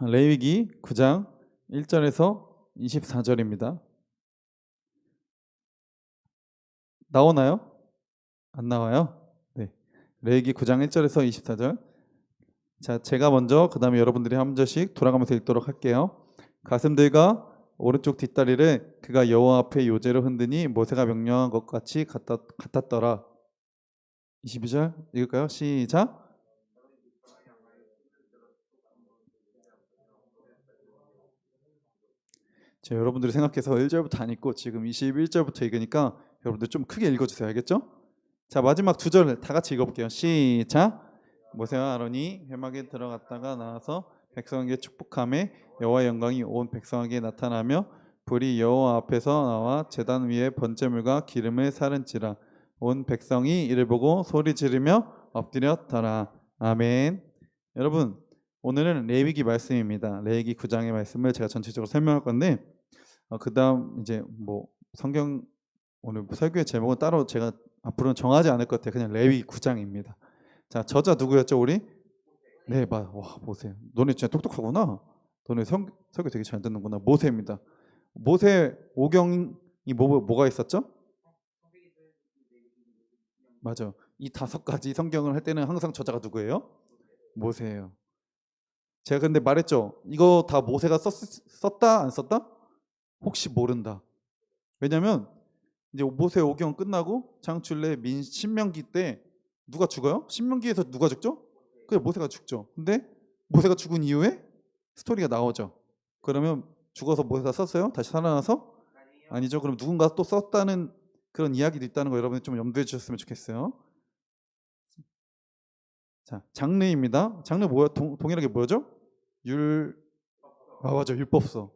레위기 9장 1절에서 24절입니다. 나오나요? 안 나와요? 네. 레위기 9장 1절에서 24절. 자, 제가 먼저 그 다음에 여러분들이 한 절씩 돌아가면서 읽도록 할게요. 가슴들과 오른쪽 뒷다리를 그가 여호와 앞에 요제로 흔드니 모세가 명령한 것 같이 같았더라. 22절 읽을까요? 시작. 자, 여러분들이 생각해서 1절부터 안 읽고 지금 21절부터 읽으니까 여러분들 좀 크게 읽어주세요. 알겠죠? 자, 마지막 두 절을 다 같이 읽어볼게요. 시작. 모세와 아론이 회막에 들어갔다가 나와서 백성에게 축복하며 여호와의 영광이 온 백성에게 나타나며 불이 여호와 앞에서 나와 제단 위에 번제물과 기름을 사른지라. 온 백성이 이를 보고 소리 지르며 엎드렸더라. 아멘. 여러분, 오늘은 레위기 말씀입니다. 레위기 9장의 말씀을 제가 전체적으로 설명할 건데 그다음 이제 뭐 성경 오늘 설교의 제목은 따로 제가 앞으로는 정하지 않을 것 같아요. 그냥 레위기 9장입니다. 자, 저자 누구였죠, 우리? 네, 와, 모세. 너네 진짜 똑똑하구나. 너네 설교 되게 잘 듣는구나. 모세입니다. 모세 오경이 뭐가 있었죠? 맞아. 이 5가지 성경을 할 때는 항상 저자가 누구예요? 모세예요. 제가 근데 말했죠. 이거 다 모세가 썼다 안 썼다? 혹시 모른다. 왜냐면 이제 모세 오경 끝나고 창출래 신명기 때 누가 죽어요? 신명기에서 누가 죽죠? 그래, 모세가 죽죠. 근데 모세가 죽은 이후에 스토리가 나오죠. 그러면 죽어서 모세가 썼어요? 다시 살아나서? 아니죠. 그럼 누군가 또 썼다는 그런 이야기도 있다는 거 여러분이 좀 염두해 주셨으면 좋겠어요. 자, 장르입니다. 장르 뭐야? 동일하게 뭐죠? 맞아, 율법서.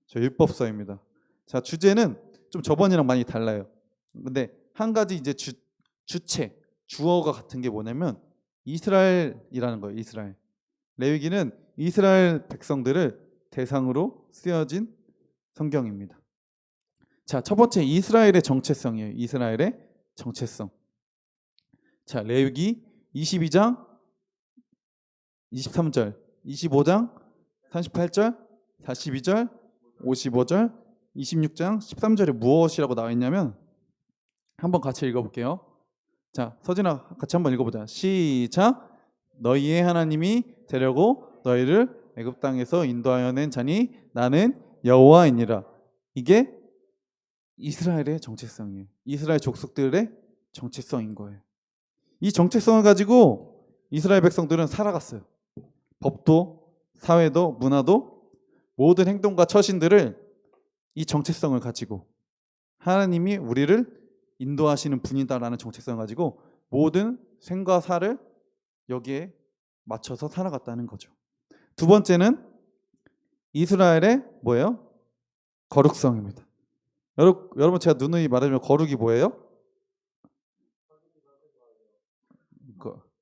저 율법서입니다. 자, 주제는 좀 저번이랑 많이 달라요. 근데 한 가지 이제 주체, 주어가 같은 게 뭐냐면 이스라엘이라는 거예요. 이스라엘. 레위기는 이스라엘 백성들을 대상으로 쓰여진 성경입니다. 자, 첫 번째 이스라엘의 정체성이에요. 이스라엘의 정체성. 자, 레위기 22장 23절, 25장 38절, 42절, 55절, 26장 13절에 무엇이라고 나와 있냐면 한번 같이 읽어볼게요. 자, 서진아 같이 한번 읽어보자. 시작. 너희의 하나님이 되려고 너희를 애굽 땅에서 인도하여 낸 자니 나는 여호와이니라. 이게 이스라엘의 정체성이에요. 이스라엘 족속들의 정체성인 거예요. 이 정체성을 가지고 이스라엘 백성들은 살아갔어요. 법도 사회도 문화도 모든 행동과 처신들을 이 정체성을 가지고 하나님이 우리를 인도하시는 분이다라는 정체성을 가지고 모든 생과 사를 여기에 맞춰서 살아갔다는 거죠. 두 번째는 이스라엘의 뭐예요? 거룩성입니다. 여러분 제가 누누이 말하자면 거룩이 뭐예요?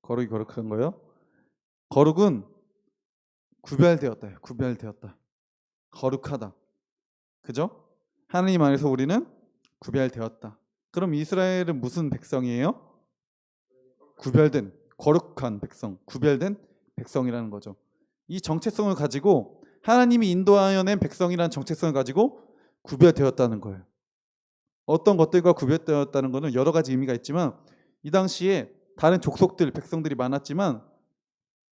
거룩이 거룩한 거예요? 거룩은 구별되었다. 구별되었다. 거룩하다. 그죠? 하나님 안에서 우리는 구별되었다. 그럼 이스라엘은 무슨 백성이에요? 구별된, 거룩한 백성, 구별된 백성이라는 거죠. 이 정체성을 가지고 하나님이 인도하여 낸 백성이라는 정체성을 가지고 구별되었다는 거예요. 어떤 것들과 구별되었다는 것은 여러 가지 의미가 있지만 이 당시에 다른 족속들, 백성들이 많았지만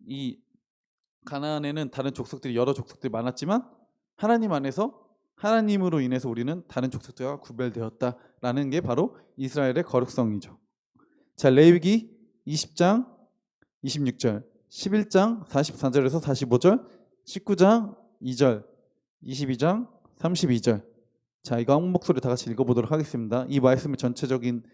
이 가나안에는 다른 족속들이 여러 족속들이 많았지만 하나님 안에서 하나님으로 인해서 우리는 다른 족속들과 구별되었다라는 게 바로 이스라엘의 거룩성이죠. 자, 레위기 20장 26절, 11장 44절에서 45절, 19장 2절, 22장 32절. 자, 이거 한 목소리 다 같이 읽어보도록 하겠습니다. 이 말씀의 전체적인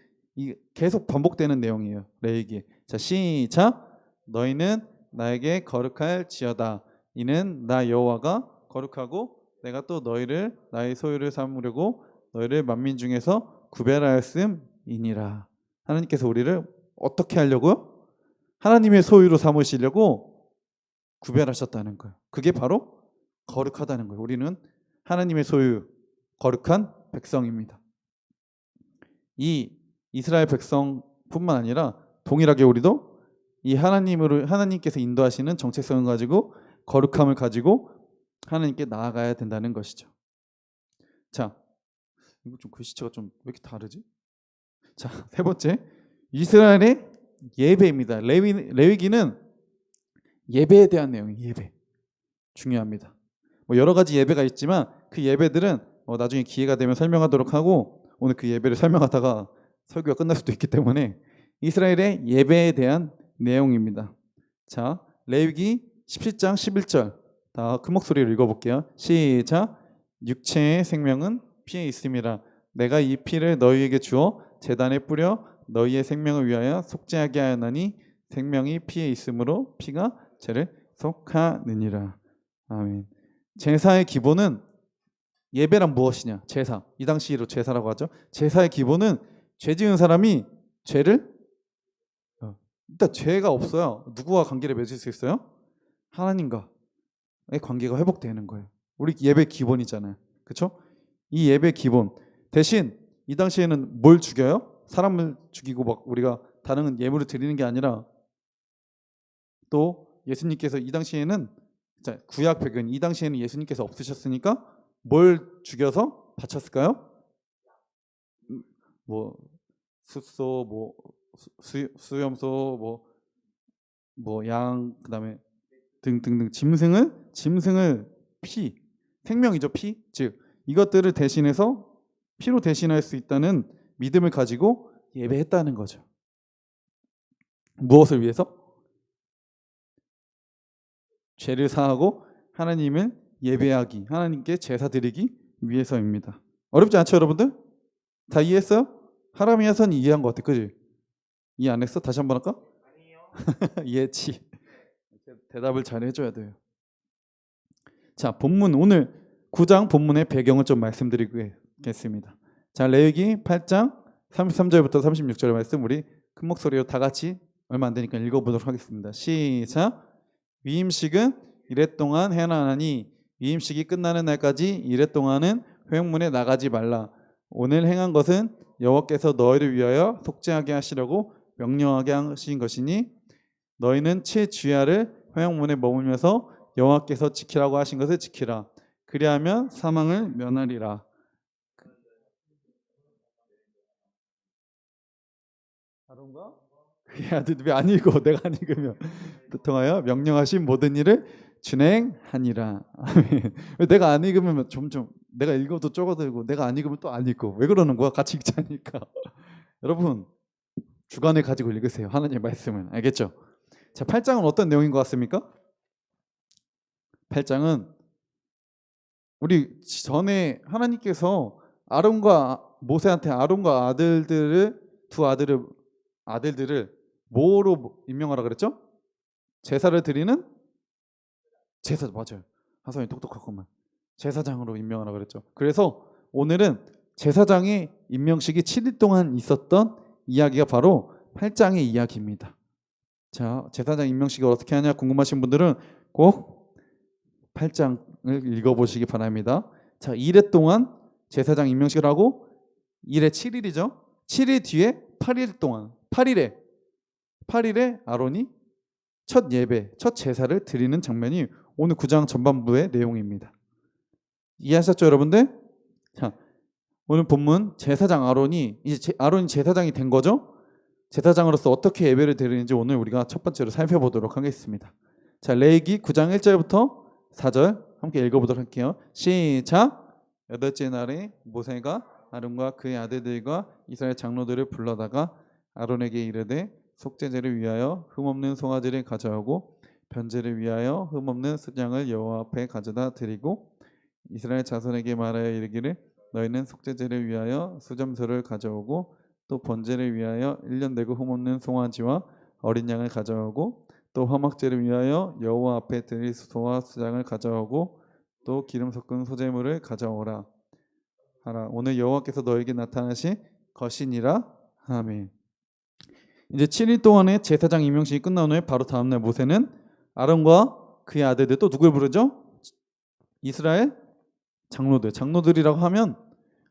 계속 반복되는 내용이에요. 레위기. 자, 시작. 너희는 나에게 거룩할 지어다. 이는 나 여호와가 거룩하고 내가 또 너희를 나의 소유를 삼으려고 너희를 만민 중에서 구별하였음이니라. 하나님께서 우리를 어떻게 하려고요? 하나님의 소유로 삼으시려고 구별하셨다는 거예요. 그게 바로 거룩하다는 거예요. 우리는 하나님의 소유, 거룩한 백성입니다. 이 이스라엘 백성뿐만 아니라 동일하게 우리도 이 하나님께서 인도하시는 정체성을 가지고 거룩함을 가지고 하나님께 나아가야 된다는 것이죠. 자, 이거 좀 글씨체가 좀 왜 이렇게 다르지? 자, 세 번째, 이스라엘의 예배입니다. 레위기는 예배에 대한 내용이 예배 중요합니다. 뭐 여러 가지 예배가 있지만 그 예배들은 나중에 기회가 되면 설명하도록 하고, 오늘 그 예배를 설명하다가 설교가 끝날 수도 있기 때문에 이스라엘의 예배에 대한 내용입니다. 자, 레위기 17장 11절 다 큰 목소리로 읽어볼게요. 시작. 육체의 생명은 피에 있음이라. 내가 이 피를 너희에게 주어 제단에 뿌려 너희의 생명을 위하여 속죄하게 하였나니 생명이 피에 있으므로 피가 죄를 속하느니라. 아멘. 제사의 기본은, 예배란 무엇이냐? 제사. 이 당시로 제사라고 하죠. 제사의 기본은 죄 지은 사람이 죄를, 일단 죄가 없어요. 누구와 관계를 맺을 수 있어요? 하나님과의 관계가 회복되는 거예요. 우리 예배 기본이잖아요. 그렇죠? 이 예배 기본. 대신 이 당시에는 뭘 죽여요? 사람을 죽이고 막 우리가 다른 예물을 드리는 게 아니라, 또 예수님께서 이 당시에는, 자, 구약 배경, 이 당시에는 예수님께서 없으셨으니까 뭘 죽여서 바쳤을까요? 뭐 숫소, 뭐 수염소, 뭐 양, 그다음에 등등등 짐승을 피, 생명이죠, 피. 즉 이것들을 대신해서 피로 대신할 수 있다는 믿음을 가지고 예배했다는 거죠. 무엇을 위해서? 죄를 사하고 하나님을 예배하기, 하나님께 제사 드리기 위해서입니다. 어렵지 않죠, 여러분들? 다 이해했어요? 하람이야선 이해한 것 같아, 그지? 이해 안 했어? 다시 한번 할까? 아니요. 이해했지. 대답을 잘 해줘야 돼요. 자, 본문, 오늘 9장 본문의 배경을 좀 말씀드리겠습니다. 자, 레위기 8장 33절부터 36절의 말씀 우리 큰 목소리로 다 같이 얼마 안 되니까 읽어보도록 하겠습니다. 시작. 위임식은 이래 동안 행하나니 위임식이 끝나는 날까지 이래 동안은 회막문에 나가지 말라. 오늘 행한 것은 여호와께서 너희를 위하여 속죄하게 하시려고 명령하게 하신 것이니 너희는 7주야를 회막문에 머물면서 여호와께서 지키라고 하신 것을 지키라. 그리하면 사망을 면하리라. 다른가? 그의 아들 왜 안 읽어? 내가 안 읽으면. 통하여 명령하신 모든 일을 준행하니라. 왜 내가 안 읽으면 점점 내가 읽어도 쪼거들고 내가 안 읽으면 또 안 읽고, 왜 그러는 거야? 같이 읽자니까. 여러분 주관을 가지고 읽으세요. 하나님의 말씀을. 알겠죠? 자, 8장은 어떤 내용인 것 같습니까? 8장은 우리 전에 하나님께서 모세한테 아론과 두 아들들을 뭐로 임명하라 그랬죠? 제사를 드리는 제사, 맞아요. 하성이 똑똑하구만. 제사장으로 임명하라 그랬죠. 그래서 오늘은 제사장의 임명식이 7일 동안 있었던 이야기가 바로 8장의 이야기입니다. 자, 제사장 임명식을 어떻게 하냐 궁금하신 분들은 꼭 8장을 읽어보시기 바랍니다. 자, 2일 동안 제사장 임명식을 하고 1에 7일이죠. 7일 뒤에 8일 동안 8일에 아론이 첫 예배, 첫 제사를 드리는 장면이 오늘 9장 전반부의 내용입니다. 이해하셨죠, 여러분들? 자, 오늘 본문 제사장 아론이 제사장이 된 거죠. 제사장으로서 어떻게 예배를 드리는지 오늘 우리가 첫 번째로 살펴보도록 하겠습니다. 자, 레위기 9장 1절부터 4절 함께 읽어보도록 할게요. 시작. 여덟째 날에 모세가 아론과 그의 아들들과 이스라엘 장로들을 불러다가 아론에게 이르되 속죄제를 위하여 흠없는 송아지를 가져오고 변제를 위하여 흠없는 순양을 여호와 앞에 가져다 드리고 이스라엘 자손에게 말하여 이르기를 너희는 속죄제를 위하여 수점소를 가져오고 또 번제를 위하여 1년 되고 흠없는 송아지와 어린 양을 가져오고 또 화목제를 위하여 여호와 앞에 드릴 소와 수장을 가져오고 또 기름 섞은 소제물을 가져오라 하라. 오늘 여호와께서 너에게 나타나실 것이니라. 아멘. 이제 7일 동안의 제사장 임명식이 끝난 후에 바로 다음날 모세는 아론과 그의 아들들, 또 누굴 부르죠? 이스라엘 장로들이라고 하면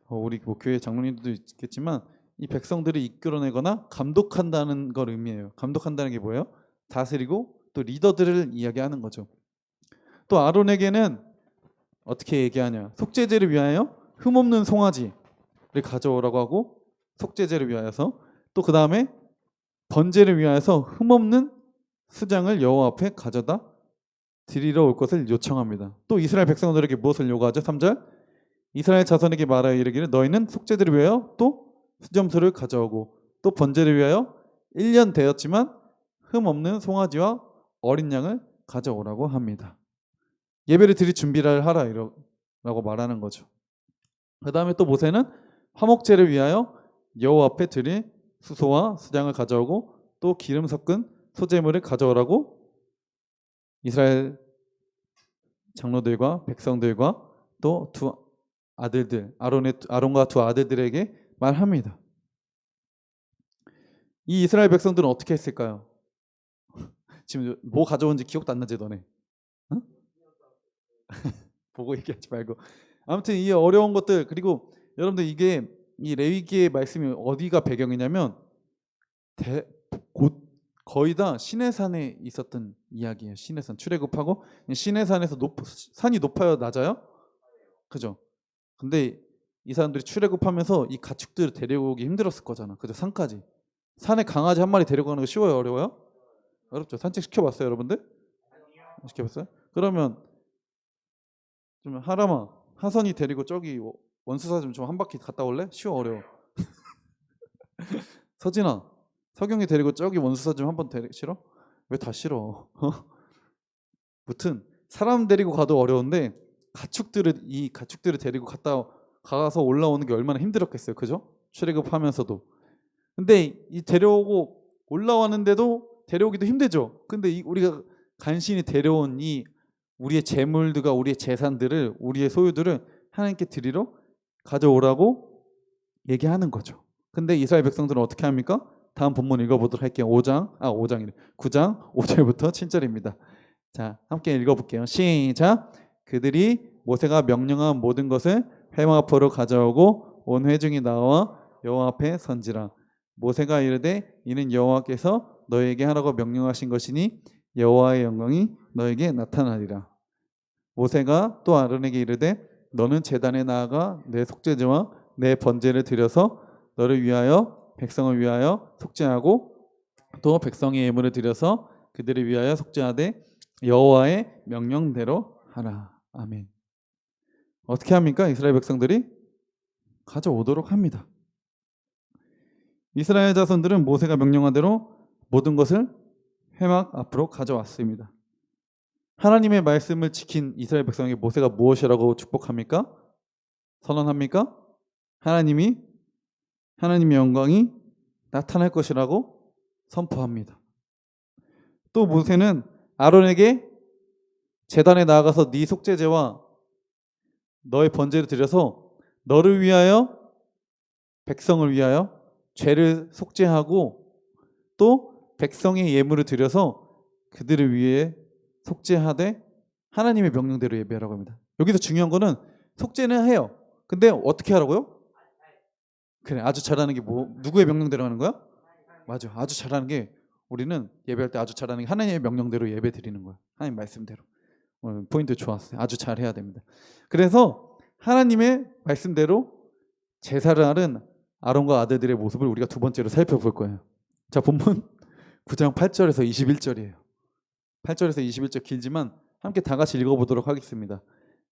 우리 교회 장로님들도 있겠지만 이 백성들이 이끌어내거나 감독한다는 걸 의미해요. 감독한다는 게 뭐예요? 다스리고 또 리더들을 이야기하는 거죠. 또 아론에게는 어떻게 얘기하냐? 속죄제를 위하여 흠없는 송아지를 가져오라고 하고 속죄제를 위하여서 또 그 다음에 번제를 위하여서 흠없는 수장을 여호와 앞에 가져다 드리러 올 것을 요청합니다. 또 이스라엘 백성들에게 무엇을 요구하죠? 3절 이스라엘 자손에게 말하여 이르기를 너희는 속죄제를 위하여 또 수점소를 가져오고 또 번제를 위하여 1년 되었지만 흠없는 송아지와 어린 양을 가져오라고 합니다. 예배를 드릴 준비를 하라 라고 말하는 거죠. 그 다음에 또 모세는 화목제를 위하여 여호와 앞에 드릴 수소와 수장을 가져오고 또 기름 섞은 소제물을 가져오라고 이스라엘 장로들과 백성들과 또 두 아들들 아론과 두 아들들에게 말합니다. 이 이스라엘 백성들은 어떻게 했을까요? 지금 뭐 가져온지 기억도 안 나지 너네? 응? 보고 얘기하지 말고. 아무튼 이 어려운 것들 그리고 여러분들 이게 이 레위기의 말씀이 어디가 배경이냐면 거의 다 시내산에 있었던 이야기예요. 시내산 출애굽하고 시내산에서 산이 높아요, 낮아요? 그죠? 근데 이 사람들이 출애굽하면서 이 가축들을 데려오기 힘들었을 거잖아. 그죠? 산까지. 산에 강아지 한 마리 데려가는 거 쉬워요, 어려워요? 어렵죠. 산책 시켜봤어요, 여러분들? 시켜봤어요? 그러면 좀 하람아, 하선이 데리고 저기 원수사 좀 한 바퀴 갔다 올래? 쉬워, 어려워? 서진아, 석영이 데리고 저기 원수사 좀 한번 싫어? 왜 다 싫어? 무튼 사람 데리고 가도 어려운데 이 가축들을 데리고 가서 올라오는 게 얼마나 힘들었겠어요, 그죠? 출애굽하면서도. 근데 이 데려오고 올라왔는데도 데려오기도 힘들죠. 근데 우리가 간신히 데려온 이 우리의 재물들과 우리의 재산들을 우리의 소유들을 하나님께 드리러 가져오라고 얘기하는 거죠. 근데 이스라엘 백성들은 어떻게 합니까? 다음 본문 읽어보도록 할게요. 9장 5절부터 7절입니다. 자, 함께 읽어볼게요. 시작. 그들이 모세가 명령한 모든 것을 회막 앞으로 가져오고 온 회중이 나와 여호와 앞에 선지라. 모세가 이르되 이는 여호와께서 너에게 하라고 명령하신 것이니 여호와의 영광이 너에게 나타나리라. 모세가 또 아론에게 이르되 너는 제단에 나아가 내 속죄제와 내 번제를 드려서 너를 위하여 백성을 위하여 속죄하고 또 백성의 예물을 드려서 그들을 위하여 속죄하되 여호와의 명령대로 하라. 아멘. 어떻게 합니까? 이스라엘 백성들이 가져오도록 합니다. 이스라엘 자손들은 모세가 명령한 대로 모든 것을 회막 앞으로 가져왔습니다. 하나님의 말씀을 지킨 이스라엘 백성에게 모세가 무엇이라고 축복합니까? 선언합니까? 하나님의 영광이 나타날 것이라고 선포합니다. 또 모세는 아론에게 제단에 나아가서 네 속죄제와 너의 번제를 드려서 너를 위하여 백성을 위하여 죄를 속죄하고 또 백성의 예물을 드려서 그들을 위해 속죄하되 하나님의 명령대로 예배하라고 합니다. 여기서 중요한 거는 속죄는 해요. 근데 어떻게 하라고요? 그래, 아주 잘하는 게 누구의 명령대로 하는 거야? 맞아, 아주 잘하는 게 우리는 예배할 때 아주 잘하는 게 하나님의 명령대로 예배 드리는 거야. 하나님 말씀대로. 포인트 좋았어요. 아주 잘해야 됩니다. 그래서 하나님의 말씀대로 제사를 하는 아론과 아들들의 모습을 우리가 두 번째로 살펴볼 거예요. 자, 본문 9장 8절에서 21절이에요. 8절에서 21절 길지만 함께 다 같이 읽어보도록 하겠습니다.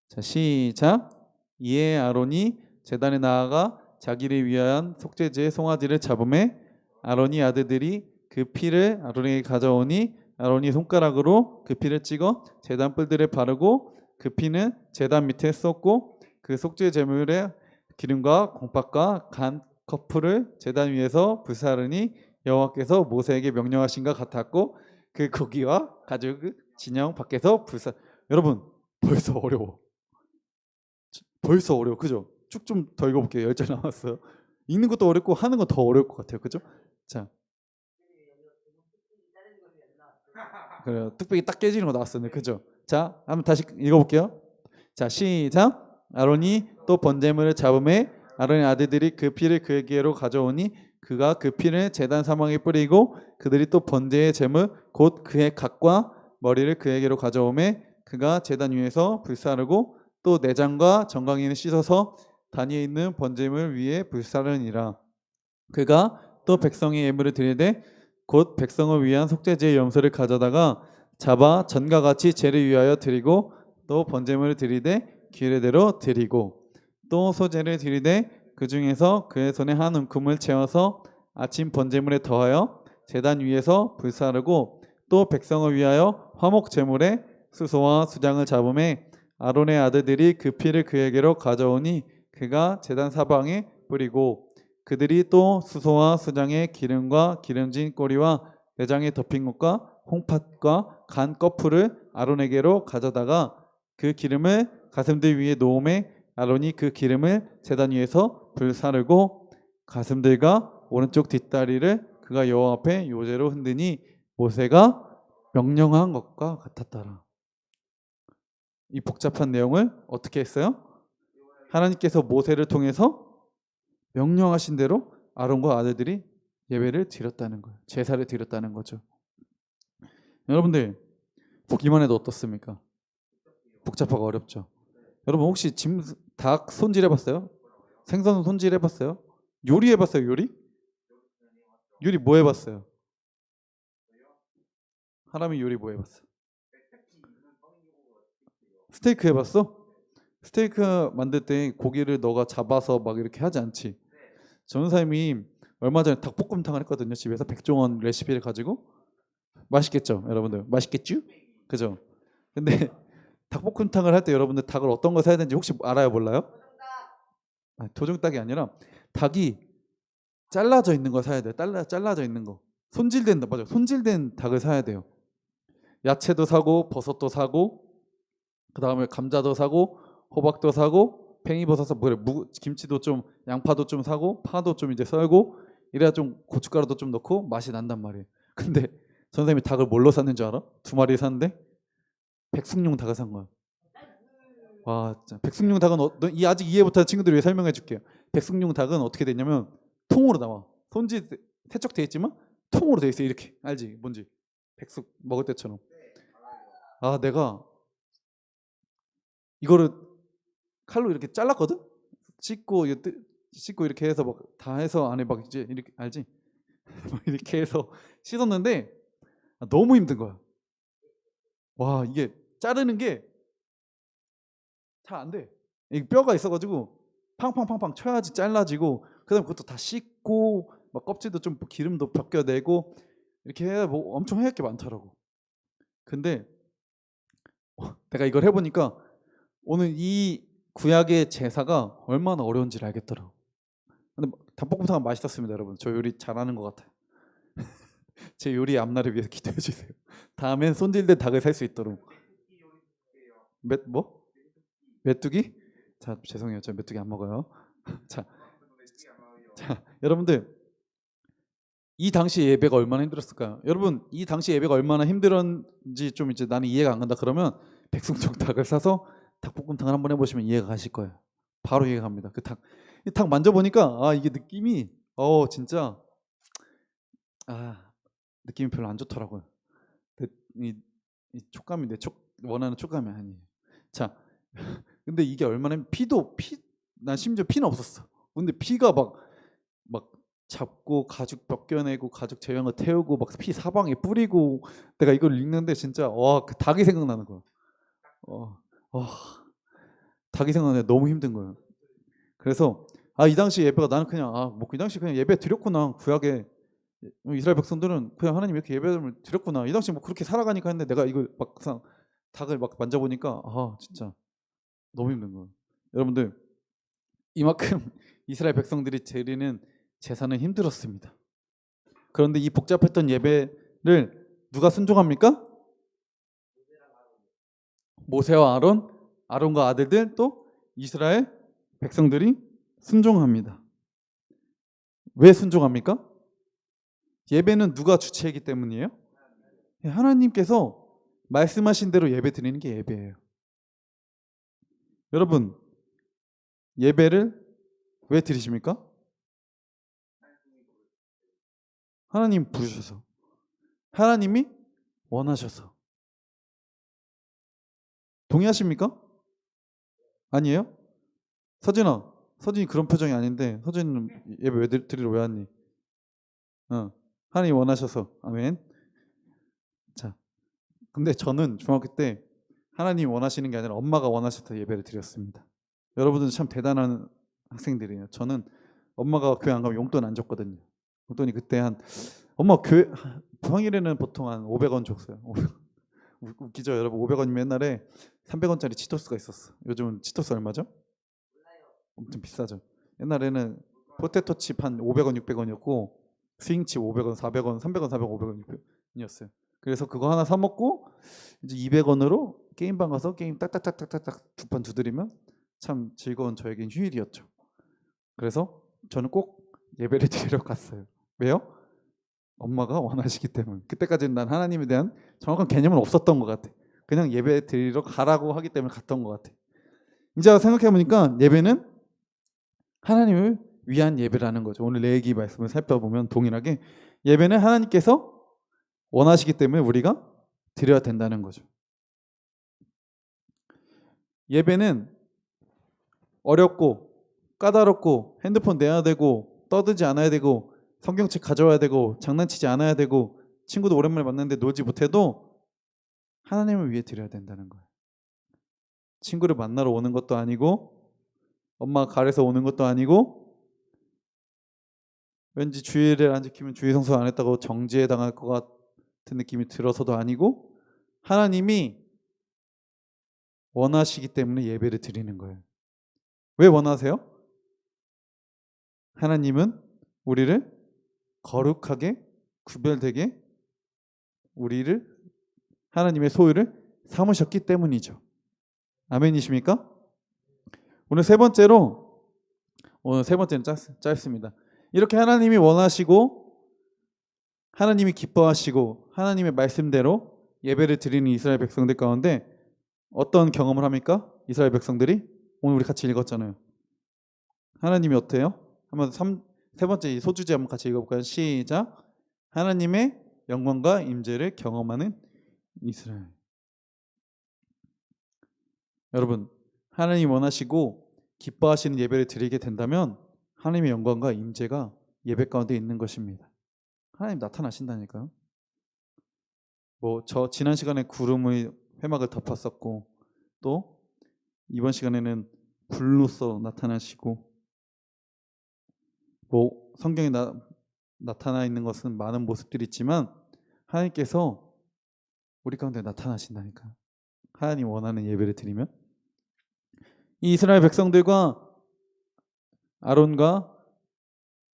자, 시작. 이에 아론이 제단에 나아가 자기를 위한 속죄제의 송아지를 잡음에 아론이 아들들이 그 피를 아론에게 가져오니 아론이 손가락으로 그 피를 찍어 제단 뿔들에 바르고 그 피는 제단 밑에 쏟고 그 속죄 제물의 기름과 공팥과 간 커플을 제단 위에서 불사르니 여호와께서 모세에게 명령하신 것 같았고 그 고기와 가죽 진영 밖에서 여러분 벌써 어려워. 그죠? 쭉 좀 더 읽어볼게요. 10절 남았어요. 읽는 것도 어렵고 하는 건 더 어려울 것 같아요. 그죠? 자, 그래요. 뚝배기 딱 깨지는 거 나왔었네. 그죠? 자, 한번 다시 읽어볼게요. 자, 시작. 아론이 또 번제물을 잡음에 아론의 아들들이 그 피를 그에게로 가져오니 그가 그 피를 제단 사방에 뿌리고 그들이 또 번제의 제물 곧 그의 각과 머리를 그에게로 가져오매 그가 제단 위에서 불사르고 또 내장과 정강이는 씻어서 단위에 있는 번제물 위에 불사르니라. 그가 또 백성의 예물을 드리되 곧 백성을 위한 속죄제의 염소를 가져다가 잡아 전과 같이 제를 위하여 드리고 또 번제물을 드리되 규례대로 드리고 또 소제를 드리되 그 중에서 그의 손에 한 움큼을 채워서 아침 번제물에 더하여 제단 위에서 불사르고 또 백성을 위하여 화목 제물에 수소와 수장을 잡음에 아론의 아들들이 그 피를 그에게로 가져오니 그가 제단 사방에 뿌리고 그들이 또 수소와 수장의 기름과 기름진 꼬리와 내장에 덮인 것과 홍팥과 간 거풀을 아론에게로 가져다가 그 기름을 가슴들 위에 놓음에 아론이 그 기름을 제단 위에서 불사르고 가슴들과 오른쪽 뒷다리를 그가 여호와 앞에 요제로 흔드니 모세가 명령한 것과 같았더라. 이 복잡한 내용을 어떻게 했어요? 하나님께서 모세를 통해서 명령하신 대로 아론과 아들들이 예배를 드렸다는 거예요. 제사를 드렸다는 거죠. 여러분들 보기만 해도 어떻습니까? 복잡하고 어렵죠. 여러분 혹시 닭 손질 해봤어요? 생선 손질 해봤어요? 요리 해봤어요? 요리? 요리 뭐 해봤어요? 하람이 요리 뭐 해봤어? 스테이크 해봤어? 스테이크 만들 때 고기를 너가 잡아서 막 이렇게 하지 않지? 전사님이 얼마 전에 닭볶음탕을 했거든요. 집에서 백종원 레시피를 가지고. 맛있겠죠, 여러분들? 맛있겠죠? 그죠? 근데 닭볶음탕을 할 때 여러분들 닭을 어떤 거 사야 되는지 혹시 알아요, 몰라요? 도종닭이 아니라 닭이 잘라져 있는 거 사야 돼요. 잘라져 있는 거. 맞아. 손질된 닭을 사야 돼요. 야채도 사고 버섯도 사고 그다음에 감자도 사고 호박도 사고 팽이버섯도 김치도 좀 양파도 좀 사고 파도 좀 이제 썰고 이래야 좀 고춧가루도 좀 넣고 맛이 난단 말이에요. 근데 선생님이 닭을 뭘로 샀는 줄 알아? 2마리 샀는데 백숙용 닭을 산 거야. 와, 진짜 백숙용 닭은 아직 이해 못하는 친구들 위해 설명해 줄게요. 백숙용 닭은 어떻게 됐냐면 통으로 나와. 손질 세척돼 있지만 통으로 돼 있어. 이렇게. 알지? 뭔지. 백숙 먹을 때처럼. 아, 내가 이거를 칼로 이렇게 잘랐거든? 씻고 이렇게 해서 막 다 해서 안에 막 이제 이렇게 알지? 이렇게 해서 씻었는데 너무 힘든 거야. 와, 이게 자르는 게 잘 안 돼. 이 뼈가 있어가지고 팡팡팡팡 쳐야지 잘라지고 그다음 그것도 다 씻고 막 껍질도 좀 기름도 벗겨내고 이렇게 해야 뭐 엄청 해야 할 게 많더라고. 근데 내가 이걸 해보니까 오늘 이 구약의 제사가 얼마나 어려운지를 알겠더라고. 근데 닭볶음탕은 맛있었습니다, 여러분. 저 요리 잘하는 것 같아요. 제 요리 앞날을 위해서 기도해 주세요. 다음엔 손질된 닭을 살 수 있도록. 뭐? 메뚜기? 자, 죄송해요. 저 메뚜기 안 먹어요. 자, 여러분들 이 당시 예배가 얼마나 힘들었을까요? 여러분 이 당시 예배가 얼마나 힘들었는지 좀 이제 나는 이해가 안 간다 그러면 백숙종 닭을 사서 닭볶음탕을 한번 해보시면 이해가 가실 거예요. 바로 이해가 갑니다. 이 닭 만져보니까 이게 느낌이 진짜 느낌이 별로 안 좋더라고요. 이 촉감이 원하는 촉감이 아니에요. 자, 근데 이게 얼마나 난 심지어 피는 없었어. 근데 피가 막 잡고 가죽 벗겨내고 가죽 제형을 태우고 막 피 사방에 뿌리고 내가 이걸 읽는데 진짜 그 닭이 생각나는 거야. 어, 어, 닭이 생각나는데 너무 힘든 거예요. 그래서 이 당시 예배가 나는 그냥 뭐 그 당시 그냥 예배 드렸구나. 구약에 이스라엘 백성들은 그냥 하나님 이렇게 예배를 드렸구나. 이 당시 뭐 그렇게 살아가니까 했는데 내가 이걸 막상 닭을 막 만져보니까 진짜 너무 힘든 거예요. 여러분들 이만큼 이스라엘 백성들이 드리는 제사는 힘들었습니다. 그런데 이 복잡했던 예배를 누가 순종합니까? 모세와 아론과 아들들 또 이스라엘 백성들이 순종합니다. 왜 순종합니까? 예배는 누가 주체이기 때문이에요? 하나님께서 말씀하신 대로 예배 드리는 게 예배예요. 여러분 예배를 왜 드리십니까? 하나님 부르셔서 하나님이 원하셔서 동의하십니까? 아니에요? 서진이 그런 표정이 아닌데 서진은 예배 왜 드리러 왜 왔니? 하나님 원하셔서. 아멘. 자, 근데 저는 중학교 때 하나님 원하시는 게 아니라 엄마가 원하셔서 예배를 드렸습니다. 여러분들은 참 대단한 학생들이에요. 저는 엄마가 교회 안 가면 용돈 안 줬거든요. 용돈이 그때 엄마 교회 평일에는 보통 한 500원 줬어요. 웃기죠, 여러분? 500원이면 옛날에 300원짜리 치토스가 있었어. 요즘은 치토스 얼마죠? 엄청 비싸죠. 옛날에는 포테토칩 한 500원, 600원이었고 스윙칩 500원, 400원, 300원, 400원, 500원, 600원이었어요. 그래서 그거 하나 사 먹고 이제 200원으로 게임방 가서 게임 딱딱딱딱딱 두 판 두드리면 참 즐거운 저에겐 휴일이었죠. 그래서 저는 꼭 예배를 드리러 갔어요. 왜요? 엄마가 원하시기 때문에. 그때까지는 난 하나님에 대한 정확한 개념은 없었던 것 같아. 그냥 예배 드리러 가라고 하기 때문에 갔던 것 같아. 이제 생각해보니까 예배는 하나님을 위한 예배라는 거죠. 오늘 레위기 말씀을 살펴보면 동일하게 예배는 하나님께서 원하시기 때문에 우리가 드려야 된다는 거죠. 예배는 어렵고 까다롭고 핸드폰 내야 되고 떠들지 않아야 되고 성경책 가져와야 되고 장난치지 않아야 되고 친구도 오랜만에 만났는데 놀지 못해도 하나님을 위해 드려야 된다는 거예요. 친구를 만나러 오는 것도 아니고 엄마가 가래서 오는 것도 아니고 왠지 주일을 안 지키면 주일 성수 안 했다고 정죄에 당할 것 같은 느낌이 들어서도 아니고 하나님이 원하시기 때문에 예배를 드리는 거예요. 왜 원하세요? 하나님은 우리를 거룩하게 구별되게 우리를 하나님의 소유를 삼으셨기 때문이죠. 아멘이십니까? 오늘 세 번째는 짧습니다. 이렇게 하나님이 원하시고 하나님이 기뻐하시고 하나님의 말씀대로 예배를 드리는 이스라엘 백성들 가운데 어떤 경험을 합니까? 이스라엘 백성들이 오늘 우리 같이 읽었잖아요. 하나님이 어때요? 세 번째 소주제 한번 같이 읽어볼까요? 시작. 하나님의 영광과 임재를 경험하는 이스라엘. 여러분, 하나님이 원하시고 기뻐하시는 예배를 드리게 된다면 하나님의 영광과 임재가 예배 가운데 있는 것입니다. 하나님 나타나신다니까요. 저 지난 시간에 구름의 회막을 덮었었고 또 이번 시간에는 불로서 나타나시고 성경에 나타나 있는 것은 많은 모습들이 있지만 하나님께서 우리 가운데 나타나신다니까. 하나님 원하는 예배를 드리면 이 이스라엘 백성들과 아론과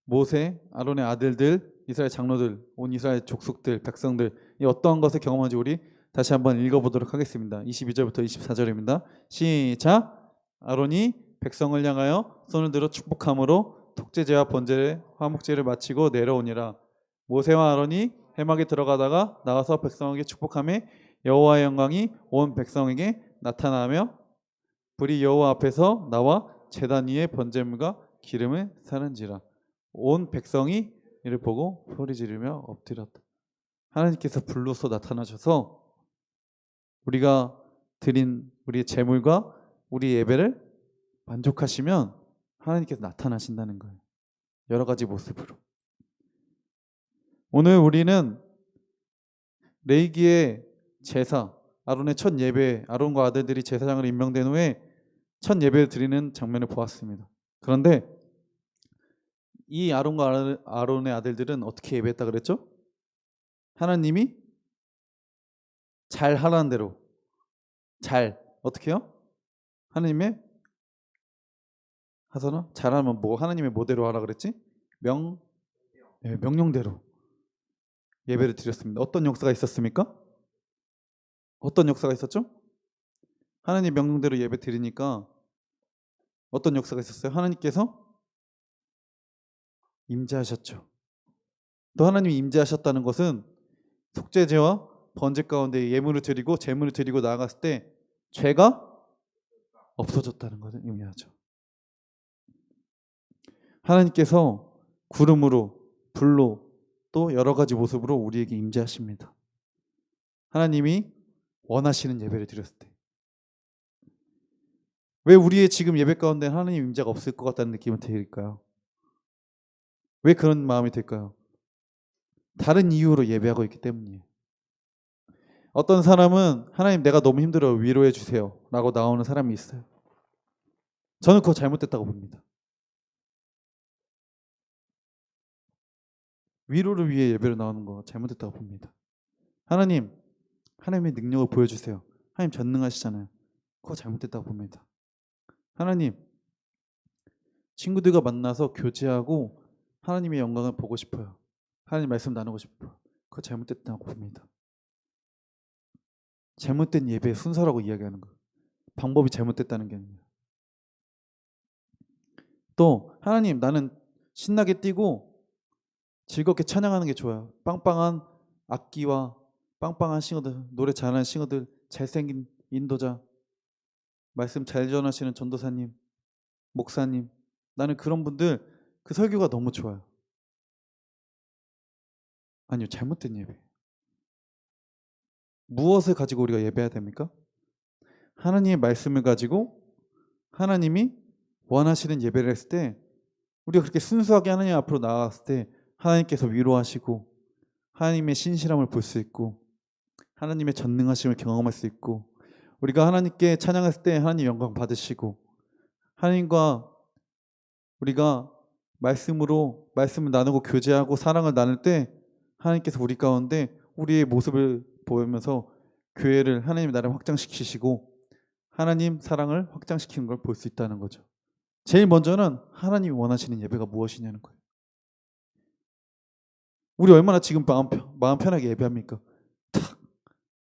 모세, 아론의 아들들, 이스라엘 장로들, 온 이스라엘 족속들, 백성들 이 어떠한 것을 경험한지 우리 다시 한번 읽어보도록 하겠습니다. 22절부터 24절입니다. 시작. 아론이 백성을 향하여 손을 들어 축복함으로 속죄제와 번제를 화목제를 마치고 내려오니라. 모세와 아론이 회막에 들어가다가 나와서 백성에게 축복하며 여호와의 영광이 온 백성에게 나타나며 불이 여호와 앞에서 나와 제단 위에 번제물과 기름을 사는지라. 온 백성이 이를 보고 소리 지르며 엎드렸다. 하나님께서 불로서 나타나셔서 우리가 드린 우리의 제물과 우리 예배를 만족하시면 하나님께서 나타나신다는 거예요. 여러 가지 모습으로. 오늘 우리는 레위기의 제사, 아론의 첫 예배, 아론과 아들들이 제사장으로 임명된 후에 첫 예배를 드리는 장면을 보았습니다. 그런데 이 아론과 아론의 아들들은 어떻게 예배했다 그랬죠? 하나님이 잘 하라는 대로 어떻게 해요? 하나님의 하서나 잘하면 하나님의 뭐대로 하라 그랬지? 명령대로 예배를 드렸습니다. 어떤 역사가 있었습니까? 어떤 역사가 있었죠? 하나님 명령대로 예배 드리니까 어떤 역사가 있었어요? 하나님께서 임재하셨죠. 또 하나님이 임재하셨다는 것은 속죄제와 번제 가운데 예물을 드리고 제물을 드리고 나아갔을 때 죄가 없어졌다는 것을 의미하죠. 하나님께서 구름으로 불로 또 여러 가지 모습으로 우리에게 임재하십니다. 하나님이 원하시는 예배를 드렸을 때 왜 우리의 지금 예배 가운데 하나님 임재가 없을 것 같다는 느낌이 들까요? 왜 그런 마음이 들까요? 다른 이유로 예배하고 있기 때문이에요. 어떤 사람은 하나님 내가 너무 힘들어 위로해 주세요 라고 나오는 사람이 있어요. 저는 그거 잘못됐다고 봅니다. 위로를 위해 예배로 나오는 거 잘못됐다고 봅니다. 하나님의 능력을 보여주세요. 하나님 전능하시잖아요. 그거 잘못됐다고 봅니다. 하나님, 친구들과 만나서 교제하고 하나님의 영광을 보고 싶어요. 하나님 말씀 나누고 싶어요. 그거 잘못됐다고 봅니다. 잘못된 예배의 순서라고 이야기하는 거예요. 방법이 잘못됐다는 게 아니에요. 또 하나님 나는 신나게 뛰고 즐겁게 찬양하는 게 좋아요. 빵빵한 악기와 빵빵한 싱어들, 노래 잘하는 싱어들, 잘생긴 인도자, 말씀 잘 전하시는 전도사님, 목사님, 나는 그런 분들 그 설교가 너무 좋아요. 아니요, 잘못된 예배. 무엇을 가지고 우리가 예배해야 됩니까? 하나님의 말씀을 가지고 하나님이 원하시는 예배를 했을 때 우리가 그렇게 순수하게 하나님 앞으로 나아갔을 때 하나님께서 위로하시고 하나님의 신실함을 볼 수 있고 하나님의 전능하심을 경험할 수 있고 우리가 하나님께 찬양했을 때 하나님 영광 받으시고 하나님과 우리가 말씀을 나누고 교제하고 사랑을 나눌 때 하나님께서 우리 가운데 우리의 모습을 보이면서 교회를 하나님 나라를 확장시키시고 하나님 사랑을 확장시키는 걸 볼 수 있다는 거죠. 제일 먼저는 하나님이 원하시는 예배가 무엇이냐는 거예요. 우리 얼마나 지금 마음 편하게 예배합니까? 탁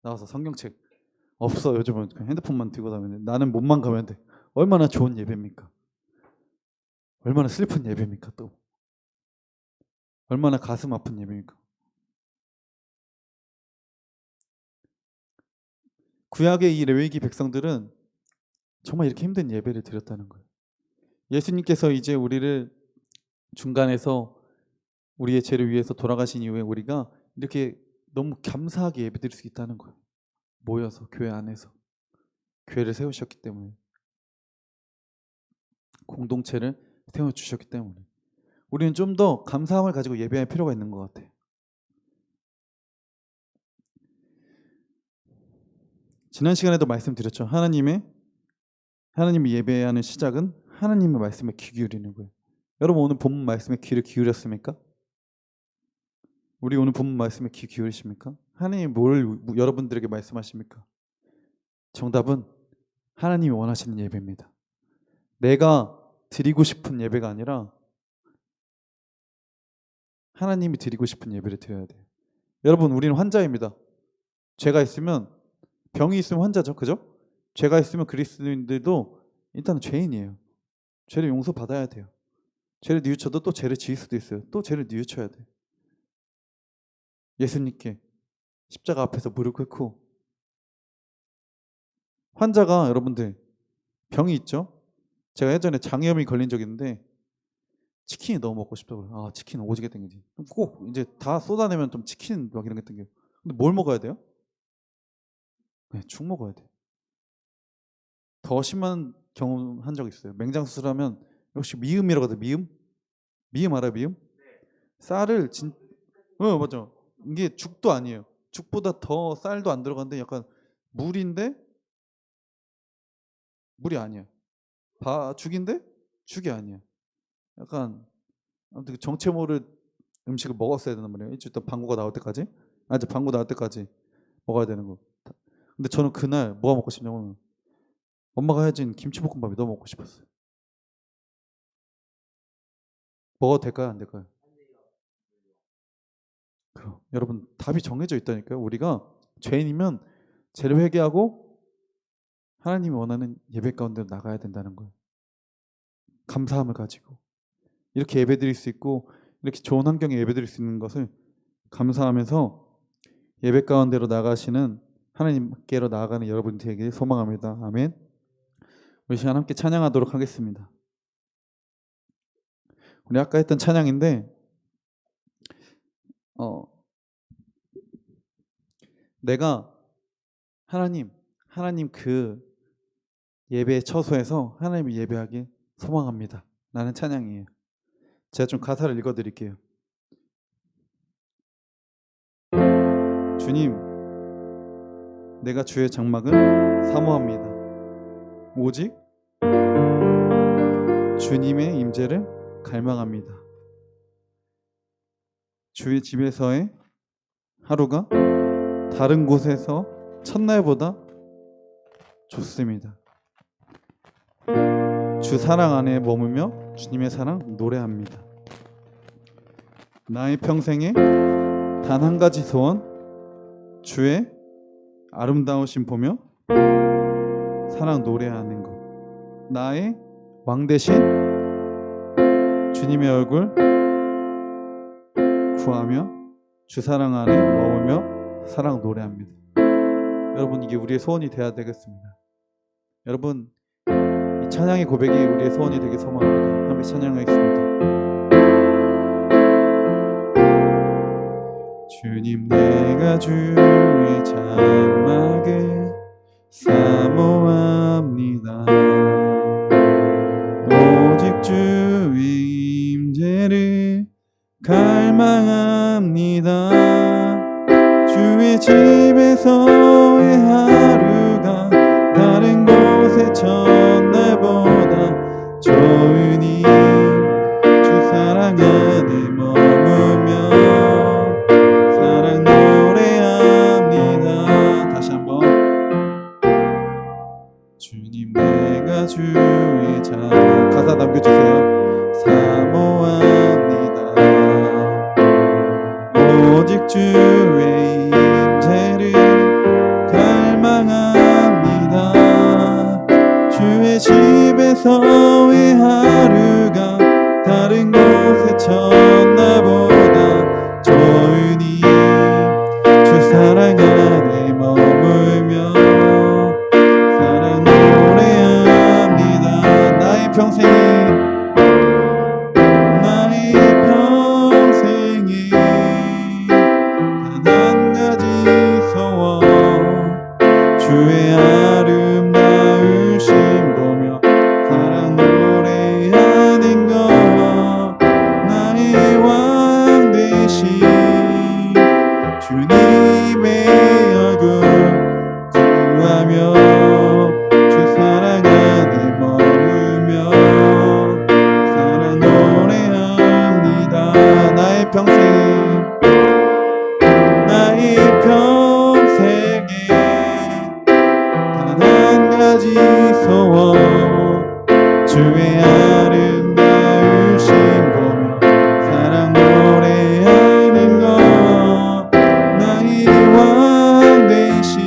나와서 성경책 없어. 요즘은 그냥 핸드폰만 들고 다니는데 나는 몸만 가면 돼. 얼마나 좋은 예배입니까? 얼마나 슬픈 예배입니까? 또 얼마나 가슴 아픈 예배입니까? 구약의 이 레위기 백성들은 정말 이렇게 힘든 예배를 드렸다는 거예요. 예수님께서 이제 우리를 중간에서 우리의 죄를 위해서 돌아가신 이후에 우리가 이렇게 너무 감사하게 예배드릴 수 있다는 거예요. 모여서 교회 안에서 교회를 세우셨기 때문에 공동체를 세워주셨기 때문에 우리는 좀 더 감사함을 가지고 예배할 필요가 있는 것 같아요. 지난 시간에도 말씀드렸죠. 하나님이 예배하는 시작은 하나님의 말씀에 귀 기울이는 거예요. 여러분 오늘 본문 말씀에 귀를 기울였습니까? 우리 오늘 본문 말씀에 귀 기울이십니까? 하나님이 뭘 여러분들에게 말씀하십니까? 정답은 하나님이 원하시는 예배입니다. 내가 드리고 싶은 예배가 아니라 하나님이 드리고 싶은 예배를 드려야 돼요. 여러분 우리는 환자입니다. 죄가 있으면 병이 있으면 환자죠. 그죠? 죄가 있으면 그리스도인들도 일단은 죄인이에요. 죄를 용서받아야 돼요. 죄를 뉘우쳐도 또 죄를 지을 수도 있어요. 또 죄를 뉘우쳐야 돼요. 예수님께 십자가 앞에서 무릎 꿇고 환자가 여러분들 병이 있죠? 제가 예전에 장염이 걸린 적이 있는데 치킨이 너무 먹고 싶다고요. 아 치킨 오지게 땡기지. 꼭 이제 다 쏟아내면 좀 치킨 막 이런 게 땡겨요. 근데 뭘 먹어야 돼요? 네, 죽 먹어야 돼요. 더 심한 경험 한 적 있어요. 맹장 수술하면 역시 미음이라고 하거든요. 미음? 미음 알아요? 미음? 쌀을 맞아. 이게 죽도 아니에요. 죽보다 더 쌀도 안 들어갔는데 약간 물인데 물이 아니야. 죽인데 죽이 아니야. 약간 아무튼 정체 모를 음식을 먹었어야 되는 말이에요. 일주일 동안 방구가 나올 때까지. 이제 방구 나올 때까지 먹어야 되는 거. 근데 저는 그날 뭐가 먹고 싶냐면 엄마가 해준 김치볶음밥이 너무 먹고 싶었어요. 먹어도 될까요? 안 될까요? 여러분 답이 정해져 있다니까요. 우리가 죄인이면 죄를 회개하고 하나님이 원하는 예배 가운데 나가야 된다는 거예요. 감사함을 가지고 이렇게 예배드릴 수 있고 이렇게 좋은 환경에 예배드릴 수 있는 것을 감사하면서 예배 가운데로 나가시는 하나님께로 나아가는 여러분 되길 소망합니다. 아멘. 우리 시간 함께 찬양하도록 하겠습니다. 우리 아까 했던 찬양인데 어, 내가 하나님 그 예배의 처소에서 하나님을 예배하기 소망합니다. 라는 찬양이에요. 제가 좀 가사를 읽어드릴게요. 주님, 내가 주의 장막을 사모합니다. 오직 주님의 임재를 갈망합니다. 주의 집에서의 하루가 다른 곳에서 첫날보다 좋습니다. 주 사랑 안에 머물며 주님의 사랑 노래합니다. 나의 평생에 단 한 가지 소원, 주의 아름다우심 보며 사랑 노래하는 것. 나의 왕 대신 주님의 얼굴 구하며 주 사랑 안에 머물며 사랑 노래합니다. 여러분, 이게 우리의 소원이 되어야 되겠습니다. 여러분, 이 찬양의 고백이 우리의 소원이 되길 소망합니다. 함께 찬양하겠습니다. 주님, 내가 주의 장막을 사모합니다. 오직 주의 임재를 갈망합니다. 주의 집에서의 하루가 다른 곳의 첫날보다 좋으니 주 사랑 안에 머무며 사랑 노래합니다. 다시 한번. 주님, 내가 주의 가사 남겨주세요. 사모합니다. 오직 주의 임재를 갈망합니다. 주의 집에서의 하루가 다른 곳의 첫날보다 좋으니 주 사랑 안에 머물며 사랑 노래합니다. 나의 평생에 단 한 가지 소원, 주의 아름다우심 보며 사랑 노래하는 것. 나의 왕 대신 주님의 얼굴 구하며 주 사랑 안에 머물며 사랑 노래합니다. 나의 평생에 단 한 가지 소원, 주의 아름다우심 보며 사랑 노래하는 것. 나의 왕 대신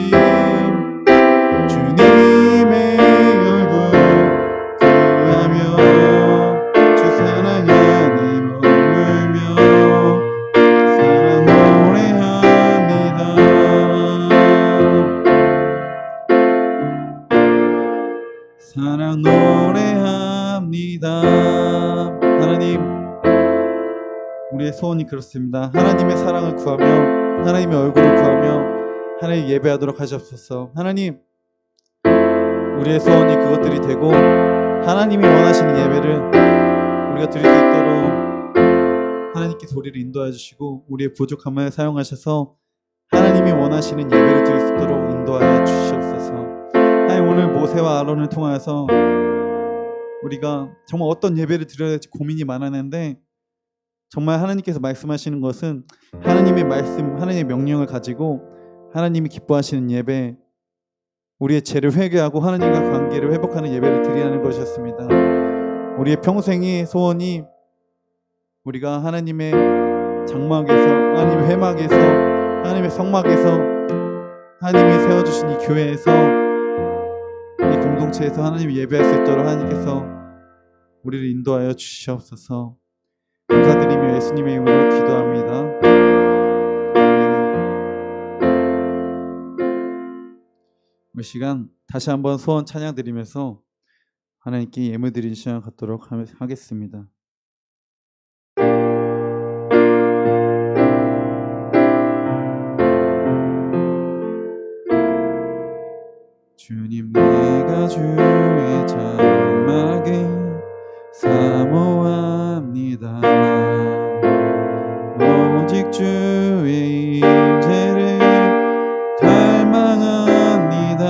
주님의 얼굴 구하며 주 사랑 안에 머물며 사랑 노래합니다. 사랑 노래합니다. 하나님, 우리의 소원이 그렇습니다. 하나님의 사랑을 구하며 하나님의 얼굴을 구하며 하나님 예배하도록 하시옵소서. 하나님, 우리의 소원이 그것들이 되고 하나님이 원하시는 예배를 우리가 드릴 수 있도록 하나님께서 우리를 인도해 주시고 우리의 부족함을 사용하셔서 하나님이 원하시는 예배를 드릴 수 있도록 인도하여 주시옵소서. 하나님, 오늘 모세와 아론을 통하여서 우리가 정말 어떤 예배를 드려야 될지 고민이 많았는데, 정말 하나님께서 말씀하시는 것은 하나님의 말씀, 하나님의 명령을 가지고 하나님이 기뻐하시는 예배, 우리의 죄를 회개하고 하나님과 관계를 회복하는 예배를 드리는 것이었습니다. 우리의 평생의 소원이 우리가 하나님의 장막에서, 하나님의 회막에서, 하나님의 성막에서, 하나님이 세워주신 이 교회에서, 이 공동체에서 하나님을 예배할 수 있도록 하나님께서 우리를 인도하여 주시옵소서. 감사드리며 예수님의 이름으로 기도합니다. 이 시간 다시 한번 소원 찬양 드리면서 하나님께 예물 드리는 시간 갖도록 하겠습니다. 주님, 내가 주의 장막을 사모합니다. 오직 주의 임재를 갈망합니다.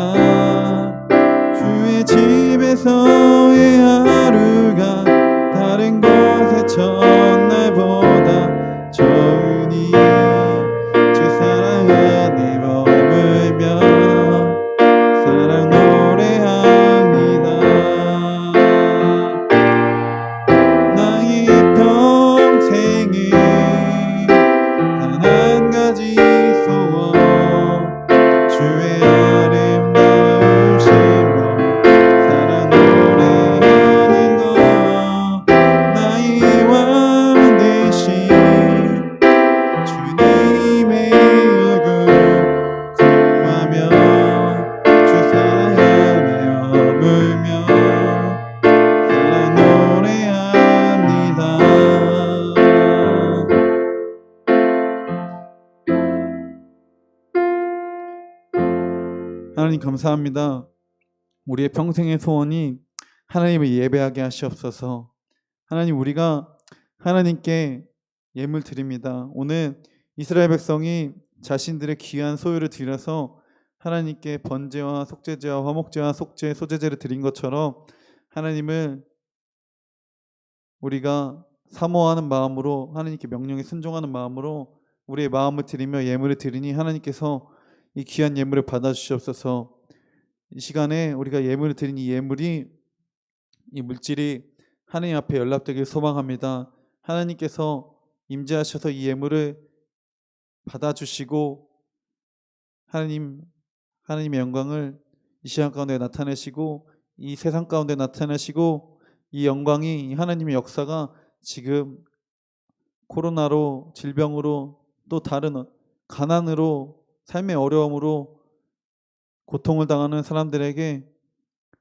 주의 집에서의 하루가 다른 곳의 첫날보다 좋으니 주 사랑 안에 머물며 사랑 노래합니다. 나의 평생에 단 한 가지 소원 주의 아름다우심과 사랑 노래하는 것 나의 왕 되신 주님의 얼굴 구하며 주 사랑 안에 머물며 사랑 노래합니다. 하나님 감사합니다. 우리의 평생의 소원이 하나님을 예배하게 하시옵소서. 하나님, 우리가 하나님께 예물 드립니다. 오늘 이스라엘 백성이 자신들의 귀한 소유를 드려서 하나님께 번제와 속죄제와 화목제와 속죄, 소제제를 드린 것처럼 하나님을 우리가 사모하는 마음으로, 하나님께 명령에 순종하는 마음으로 우리의 마음을 드리며 예물을 드리니 하나님께서 이 귀한 예물을 받아주시옵소서. 이 시간에 우리가 예물을 드린 이 예물이, 이 물질이 하나님 앞에 연락되길 소망합니다. 하나님께서 임재하셔서 이 예물을 받아주시고 하나님의 영광을 이 시간 가운데 나타내시고 이 세상 가운데 나타내시고 이 영광이, 하나님의 역사가 지금 코로나로, 질병으로, 또 다른 가난으로, 삶의 어려움으로 고통을 당하는 사람들에게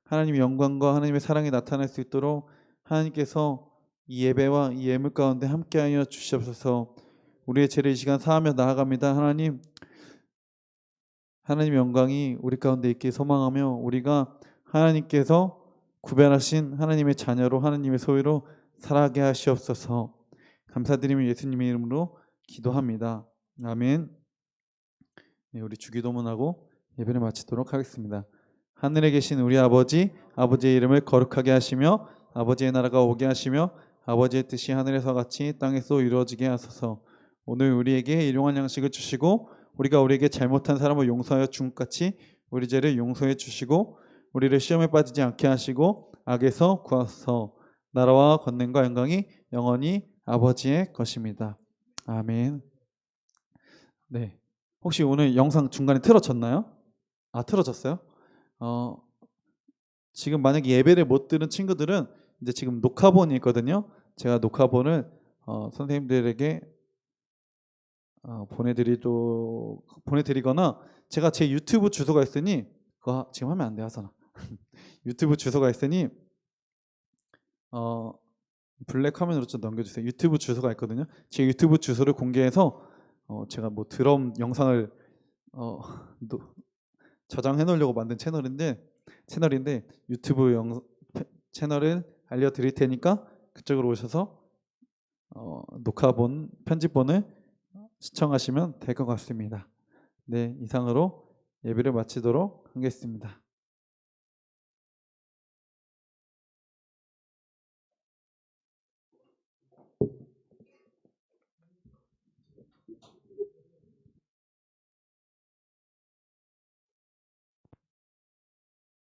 하나님의 영광과 하나님의 사랑이 나타날 수 있도록 하나님께서 이 예배와 이 예물 가운데 함께하여 주시옵소서. 우리의 죄를 이 시간 사하며 나아갑니다. 하나님의 영광이 우리 가운데 있길 소망하며 우리가 하나님께서 구별하신 하나님의 자녀로, 하나님의 소유로 살아가게 하시옵소서. 감사드리며 예수님의 이름으로 기도합니다. 아멘. 네, 우리 주기도문하고 예배를 마치도록 하겠습니다. 하늘에 계신 우리 아버지, 아버지의 이름을 거룩하게 하시며 아버지의 나라가 오게 하시며 아버지의 뜻이 하늘에서 같이 땅에서 이루어지게 하소서. 오늘 우리에게 일용할 양식을 주시고 우리가 우리에게 잘못한 사람을 용서하여 준 것 같이 우리 죄를 용서해 주시고 우리를 시험에 빠지지 않게 하시고 악에서 구하소서. 나라와 권능과 영광이 영원히 아버지의 것입니다. 아멘. 네, 혹시 오늘 영상 중간에 틀어졌나요? 틀어졌어요? 지금 만약에 예배를 못 들은 친구들은 이제 지금 녹화본이 있거든요. 제가 녹화본을 선생님들에게 보내드리거나 제가 제 유튜브 주소가 있으니 그거 지금 하면 안 돼, 하잖아. 유튜브 주소가 있으니 블랙 화면으로 좀 넘겨주세요. 유튜브 주소가 있거든요. 제 유튜브 주소를 공개해서 제가 뭐 드럼 영상을 저장해 놓으려고 만든 채널인데 유튜브 채널을 알려드릴 테니까 그쪽으로 오셔서 녹화본, 편집본을 시청하시면 될 것 같습니다. 네, 이상으로 예배를 마치도록 하겠습니다.